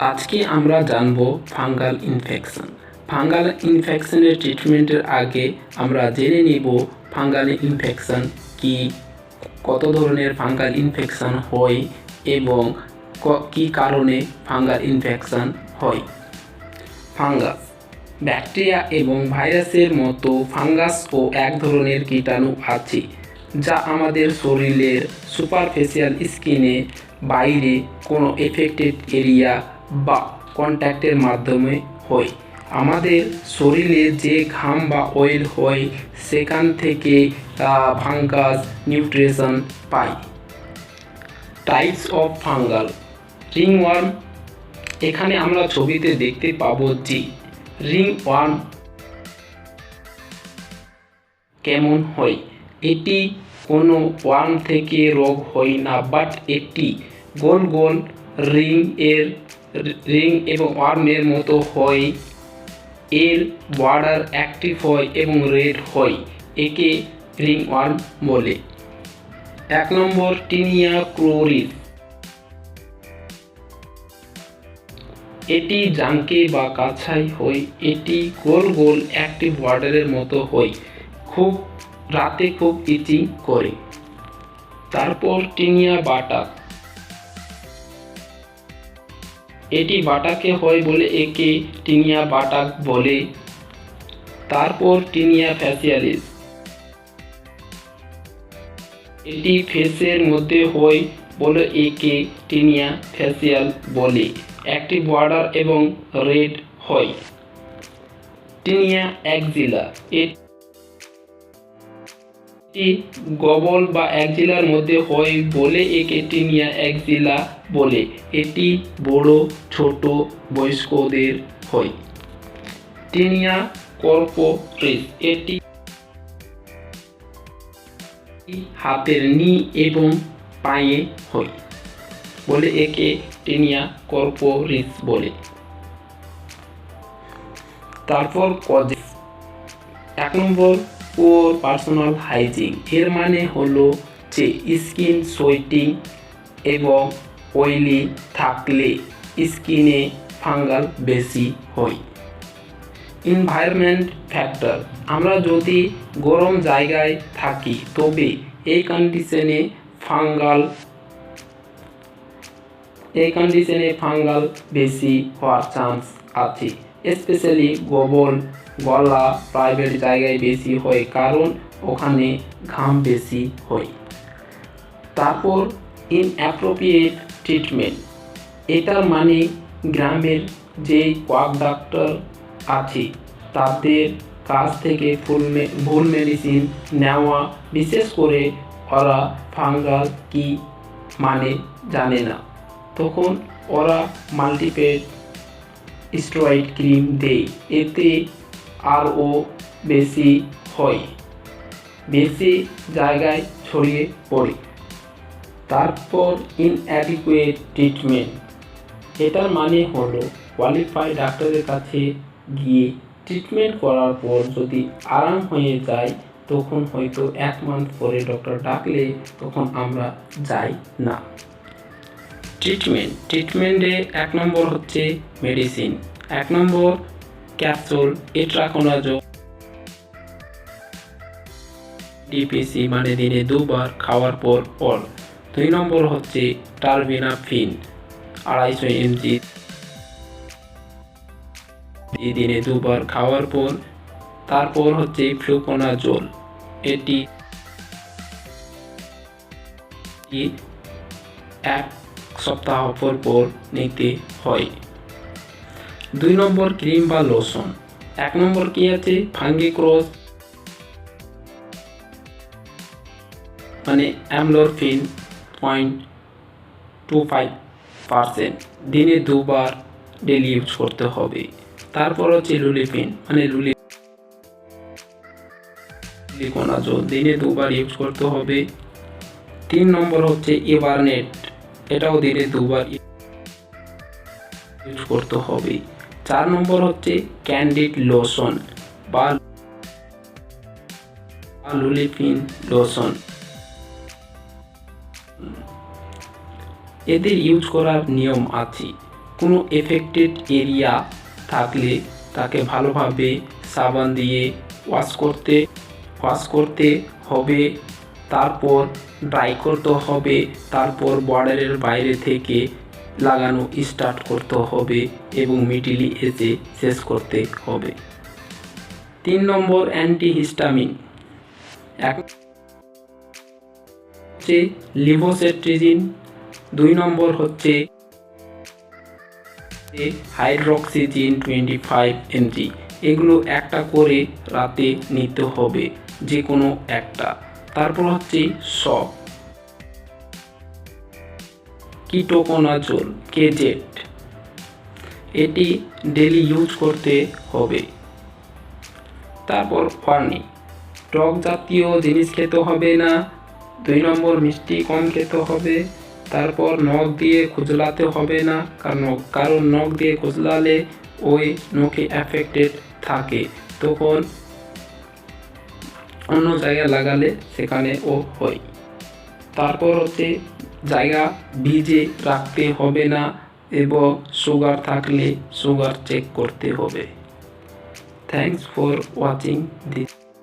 আজকে আমরা জানব ফাঙ্গাল ইনফেকশন। ফাঙ্গাল ইনফেকশনের ট্রিটমেন্টের আগে আমরা জেনে নিব ফাঙ্গাল ইনফেকশন কি, কত ধরনের ফাঙ্গাল ইনফেকশন হয় এবং কি কারণে ফাঙ্গাল ইনফেকশন হয়। ফাঙ্গাস, ব্যাকটেরিয়া এবং ভাইরাসের মতো ফাঙ্গাসও এক ধরনের কীটাণু আছে যা আমাদের শরীরের সুপারফিশিয়াল স্কিনে বাইরে কোনো এফেক্টেড এরিয়া বা কন্ট্যাক্টের মাধ্যমে হয়। আমাদের শরীরে যে ঘাম বা অয়েল হয় সেখান থেকে fungus nutrition pi. Types of fungal. Ringworm, এখানে আমরা ছবিতে দেখতে পাবো যে রিংওয়ার্ম কেমন হয়। এটি কোনো ওয়ার্ম থেকে রোগ হয় না, বাট এটি গোল গোল রিং এবং ওয়ার্মের মতো হয়। এর বর্ডার অ্যাক্টিভ হয় এবং রেড হয়, একে রিংওয়ার্ম বলে। 1 নম্বর টিনিয়া ক্লোরিস। এটি জাঙ্কে বা কাছাই হয়। এটি গোল গোল অ্যাক্টিভ বর্ডারের মতো হয়, রাতে খুব ইচিং করে। তারপর টিনিয়া বাটাক। এটি বাটাকে হয় বলে একে টিনিয়া বাটাক বলে। তারপর টিনিয়া ফ্যাসিয়ালিস। এটি ফেসের মধ্যে হয় বলে একে টিনিয়া ফ্যাসিয়াল বলে। অ্যাক্টিভ বর্ডার এবং রেড হয়। টিনিয়া অ্যাক্সিলা। এটি গবল বা অ্যাক্সিলার মধ্যে হয় বলে একে টিনিয়া অ্যাক্সিলা বলে। এটি বড় ছোট বয়স্কদের হয়। Tinea corporis. এটি হাতের নি এবং পায়ে হয় বলে একে টিনিয়া কর্পোরিস বলে। তারপর কজেস। 1 নম্বর পুওর পার্সোনাল হাইজিন। এর মানে হলো যে স্কিন সোয়েটিং এবং অয়েলি থাকলে স্কিনে ফাঙ্গাল বেশি হয়। Environment factor. আমরা যদি গরম জায়গায় থাকি তবে এই কন্ডিশনে ফাঙ্গাল বেশি হওয়ার চান্স আছে। স্পেশালি গলা প্রাইভেট জায়গায় বেশি হয়, কারণ ওখানে ঘাম বেশি হয়। তারপর ইনঅ্যাপ্রোপ্রিয়েট ট্রিটমেন্ট। এটার মানে গ্রামের যে কোয়াক ডাক্তার আছে তাদের কাছ থেকে ভুল মেডিসিন নেওয়া, বিশেষ করে ওরা ফাঙ্গাল কি মানে জানে না, তখন ওরা মাল্টিপেট স্টেরয়েড ক্রিম দেয়, এতে আরও বেশি হয়, বেশি জায়গায় ছড়িয়ে পড়ে। তারপর ইনঅ্যাডিকুয়েট ট্রিটমেন্ট। এটার মানে হলো কোয়ালিফাইড ডাক্তারের কাছে গিয়ে ট্রিটমেন্ট করার পর যদি আরাম হয়ে যায় তখন হয়তো 1 মান্থ পরে ডক্টর ডাকলে তখন আমরা যাই না। ট্রিটমেন্টে 1 নম্বর হচ্ছে মেডিসিন। 1 নম্বর ক্যাপসুল ইট্রাকোনাজোল ডিপিসি মানে দিনে 2 বার খাওয়ার পর অল। 2 নম্বর হচ্ছে টারবিনাফিন 250 mg দিনে 2 বার খাওয়ার পর। তারপর হচ্ছে ফ্লুকোনাজোল, এটি 1 সপ্তাহ পর নিতে হয়। 2 নম্বর ক্রিম বা লোশন। 1 নম্বর কি আছে ফাঙ্গিক্রস মানে অ্যামলোরফিন 0.25% দিনে 2 বার ডেলি ইউজ করতে হবে। তারপর হচ্ছে লুলিফিন মানে লুলিকোনাজোল দিনে 2 বার ইউজ করতে হবে। 3 নম্বর হচ্ছে ইভারনেট, এটাও দিনে 2 বার ইউজ করতে হবে। 4 নম্বর হচ্ছে ক্যান্ডিড লোশন বা লুলিফিন লোশন, এদের ইউজ করার নিয়ম আছে। কোনো এফেক্টেড এরিয়া থাকলে তাকে ভালোভাবে সাবান দিয়ে ওয়াশ করতে হবে, তারপর ড্রাই করতে হবে, তারপর বর্ডারের বাইরে থেকে লাগানো স্টার্ট করতে হবে এবং মিডিলে এসে শেষ করতে হবে। 3 নম্বর অ্যান্টিহিস্টামিন, এক হচ্ছে লিভোসেট্রিজিন, 2 নম্বর হচ্ছে হাইড্রোক্সিজিন 25 mg। এগুলো একটা করে রাতে নিতে হবে, যে কোনো একটা। তারপর হচ্ছে কিটোকোনাজোল কেজেট, এটি ডেলি ইউজ করতে হবে। তারপর ওয়ার্নিং, টক জাতীয় জিনিস খেতে হবে না। 2 নম্বর মিষ্টি কম খেতে হবে। তারপর নখ দিয়ে খুজলাতে হবে না, কারণ নখ দিয়ে খুজলালে ওই নখে অ্যাফেক্টেড থাকে, তখন অন্য জায়গায় লাগালে সেখানে ও হয়। তারপর হচ্ছে জায়গা ভিজে রাখতে হবে না এবং সুগার থাকলে সুগার চেক করতে হবে। Thanks for watching this.